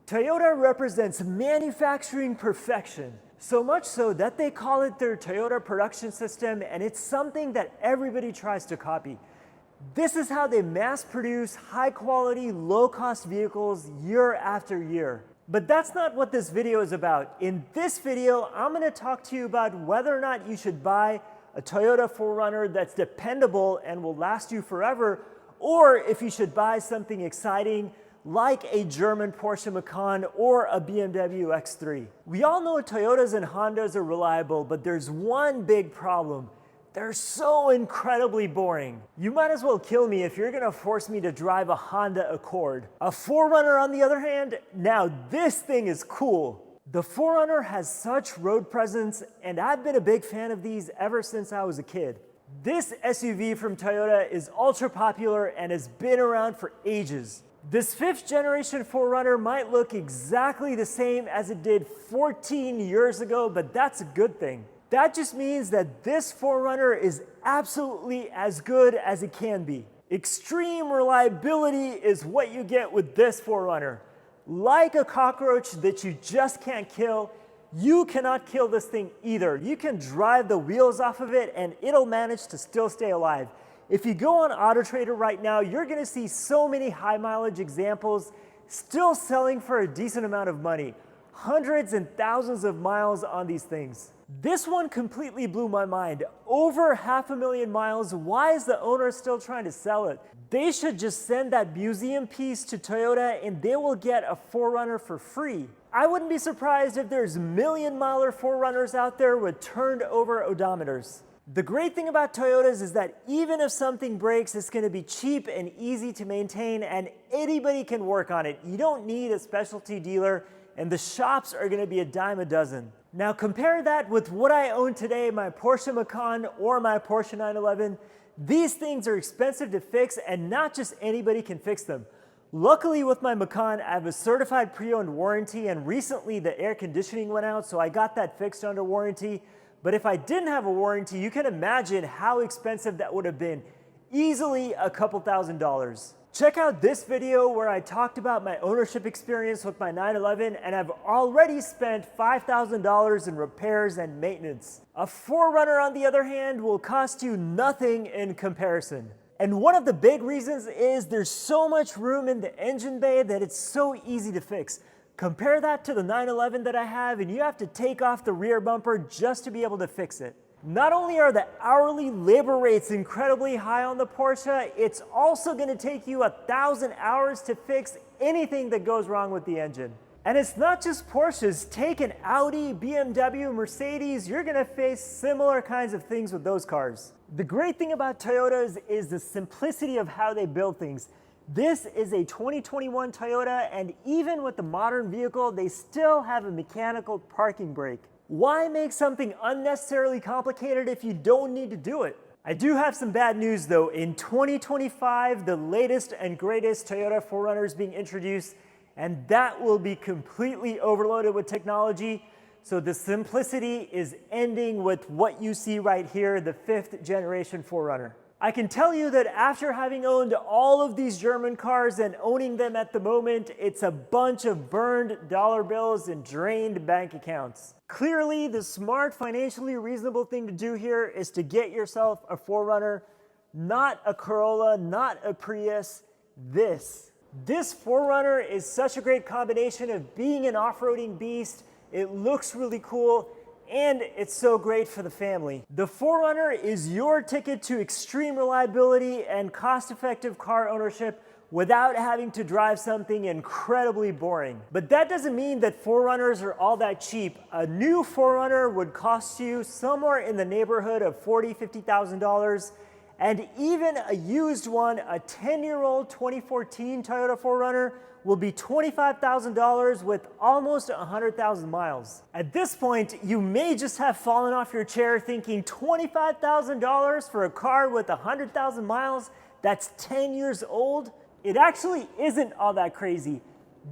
Toyota represents manufacturing perfection, so much so that they call it their Toyota production system, and it's something that everybody tries to copy. This is how they mass produce high quality, low cost vehicles year after year. But that's not what this video is about. In this video, I'm going to talk to you about whether or not you should buy a Toyota 4Runner that's dependable and will last you forever, or if you should buy something exciting like a German Porsche Macan or a BMW X3. We all know Toyotas and Hondas are reliable, but there's one big problem. They're so incredibly boring. You might as well kill me if you're gonna force me to drive a Honda Accord. A 4Runner, on the other hand, now this thing is cool. The 4Runner has such road presence, and I've been a big fan of these ever since I was a kid. This SUV from Toyota is ultra popular and has been around for ages. This 5th generation 4Runner might look exactly the same as it did 14 years ago, but that's a good thing. That just means that this 4Runner is absolutely as good as it can be. Extreme reliability is what you get with this 4Runner. Like a cockroach that you just can't kill, you cannot kill this thing either. You can drive the wheels off of it and it'll manage to still stay alive. If you go on AutoTrader right now, you're gonna see so many high mileage examples still selling for a decent amount of money. Hundreds and thousands of miles on these things. This one completely blew my mind. Over 500,000 miles, why is the owner still trying to sell it? They should just send that museum piece to Toyota and they will get a 4Runner for free. I wouldn't be surprised if there's million-miler 4Runners out there with turned over odometers. The great thing about Toyotas is that even if something breaks, it's going to be cheap and easy to maintain and anybody can work on it. You don't need a specialty dealer and the shops are going to be a dime a dozen. Now compare that with what I own today, my Porsche Macan or my Porsche 911. These things are expensive to fix and not just anybody can fix them. Luckily with my Macan, I have a certified pre-owned warranty and recently the air conditioning went out, so I got that fixed under warranty. But if I didn't have a warranty, you can imagine how expensive that would have been. Easily a couple $1,000s. Check out this video where I talked about my ownership experience with my 911 and I've already spent $5,000 in repairs and maintenance. A 4Runner on the other hand will cost you nothing in comparison. And one of the big reasons is there's so much room in the engine bay that it's so easy to fix. Compare that to the 911 that I have and you have to take off the rear bumper just to be able to fix it. Not only are the hourly labor rates incredibly high on the Porsche, it's also going to take you 1,000 hours to fix anything that goes wrong with the engine. And it's not just Porsches. Take an Audi, BMW, Mercedes, you're going to face similar kinds of things with those cars. The great thing about Toyotas is the simplicity of how they build things. This is a 2021 Toyota, and even with the modern vehicle, they still have a mechanical parking brake. Why make something unnecessarily complicated if you don't need to do it? I do have some bad news though. In 2025, the latest and greatest Toyota 4Runner is being introduced, and that will be completely overloaded with technology. So the simplicity is ending with what you see right here, the 5th generation 4Runner. I can tell you that after having owned all of these German cars and owning them at the moment, it's a bunch of burned dollar bills and drained bank accounts. Clearly, the smart, financially reasonable thing to do here is to get yourself a 4Runner, not a Corolla, not a Prius, this. This 4Runner is such a great combination of being an off-roading beast, it looks really cool, and it's so great for the family. The 4Runner is your ticket to extreme reliability and cost-effective car ownership without having to drive something incredibly boring. But that doesn't mean that 4Runners are all that cheap. A new 4Runner would cost you somewhere in the neighborhood of $40,000, $50,000. And even a used one, a 10-year-old 2014 Toyota 4Runner, will be $25,000 with almost 100,000 miles. At this point, you may just have fallen off your chair thinking $25,000 for a car with 100,000 miles that's 10 years old? It actually isn't all that crazy.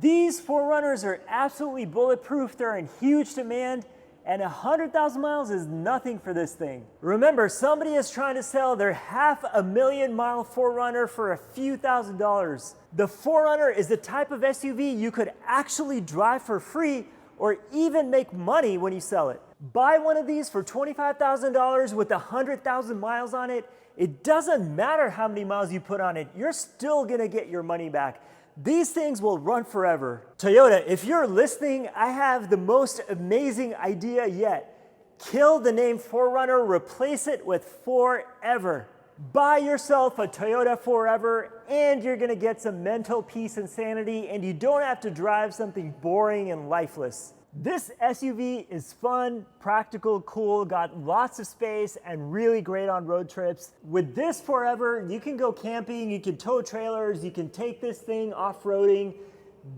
These 4Runners are absolutely bulletproof, they're in huge demand, and 100,000 miles is nothing for this thing. Remember, somebody is trying to sell their 500,000-mile 4Runner for a few $1,000s. The 4Runner is the type of SUV you could actually drive for free or even make money when you sell it. Buy one of these for $25,000 with 100,000 miles on it. It doesn't matter how many miles you put on it, you're still gonna get your money back. These things will run forever. Toyota, if you're listening, I have the most amazing idea yet. Kill the name 4Runner, replace it with Forever. Buy yourself a Toyota Forever and you're gonna get some mental peace and sanity, and you don't have to drive something boring and lifeless. This SUV is fun, practical, cool, got lots of space, and really great on road trips. With this Forever, you can go camping, you can tow trailers, you can take this thing off-roading.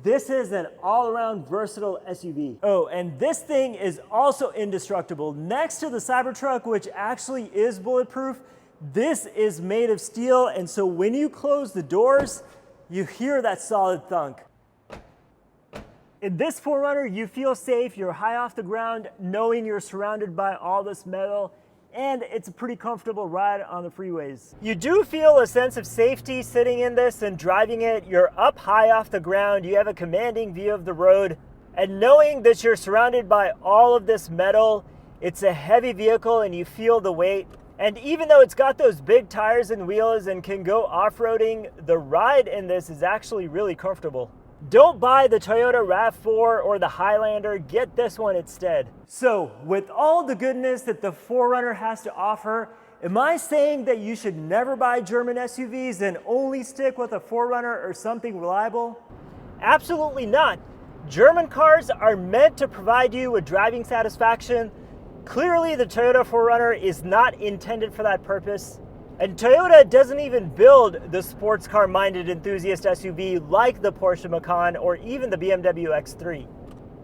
This is an all-around versatile SUV. Oh, and this thing is also indestructible. Next to the Cybertruck, which actually is bulletproof, this is made of steel, and so when you close the doors, you hear that solid thunk. In this 4Runner, you feel safe, you're high off the ground, knowing you're surrounded by all this metal, and it's a pretty comfortable ride on the freeways. You do feel a sense of safety sitting in this and driving it. You're up high off the ground, you have a commanding view of the road, and knowing that you're surrounded by all of this metal, it's a heavy vehicle and you feel the weight. And even though it's got those big tires and wheels and can go off-roading, the ride in this is actually really comfortable. Don't buy the Toyota RAV4 or the Highlander, get this one instead. So, with all the goodness that the 4Runner has to offer, am I saying that you should never buy German SUVs and only stick with a 4Runner or something reliable? Absolutely not. German cars are meant to provide you with driving satisfaction. Clearly, the Toyota 4Runner is not intended for that purpose. And Toyota doesn't even build the sports car-minded enthusiast SUV like the Porsche Macan or even the BMW X3.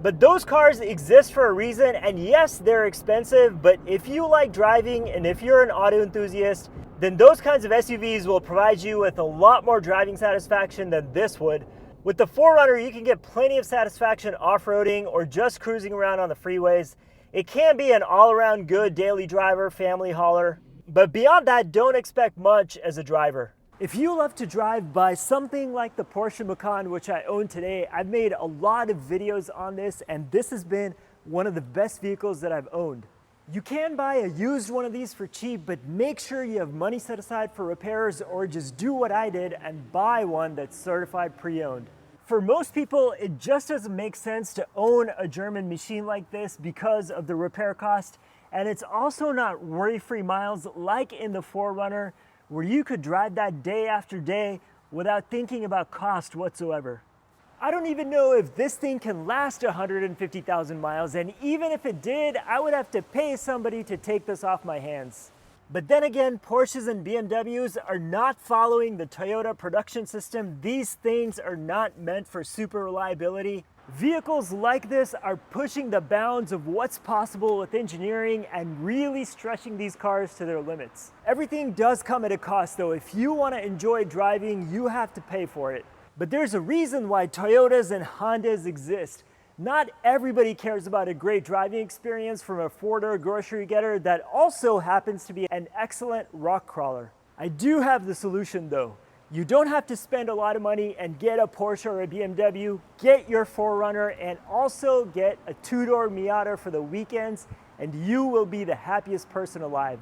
But those cars exist for a reason, and yes, they're expensive, but if you like driving and if you're an auto enthusiast, then those kinds of SUVs will provide you with a lot more driving satisfaction than this would. With the 4Runner, you can get plenty of satisfaction off-roading or just cruising around on the freeways. It can be an all-around good daily driver, family hauler. But beyond that, don't expect much as a driver. If you love to drive, buy something like the Porsche Macan, which I own today. I've made a lot of videos on this, and this has been one of the best vehicles that I've owned. You can buy a used one of these for cheap, but make sure you have money set aside for repairs, or just do what I did and buy one that's certified pre-owned. For most people, it just doesn't make sense to own a German machine like this because of the repair cost. And it's also not worry-free miles like in the 4Runner, where you could drive that day after day without thinking about cost whatsoever. I don't even know if this thing can last 150,000 miles, and even if it did, I would have to pay somebody to take this off my hands. But then again, Porsches and BMWs are not following the Toyota production system. These things are not meant for super reliability. Vehicles like this are pushing the bounds of what's possible with engineering and really stretching these cars to their limits. Everything does come at a cost though. If you want to enjoy driving, you have to pay for it. But there's a reason why Toyotas and Hondas exist. Not everybody cares about a great driving experience from a four-door grocery getter that also happens to be an excellent rock crawler. I do have the solution though. You don't have to spend a lot of money and get a Porsche or a BMW. Get your 4Runner and also get a two-door Miata for the weekends, and you will be the happiest person alive.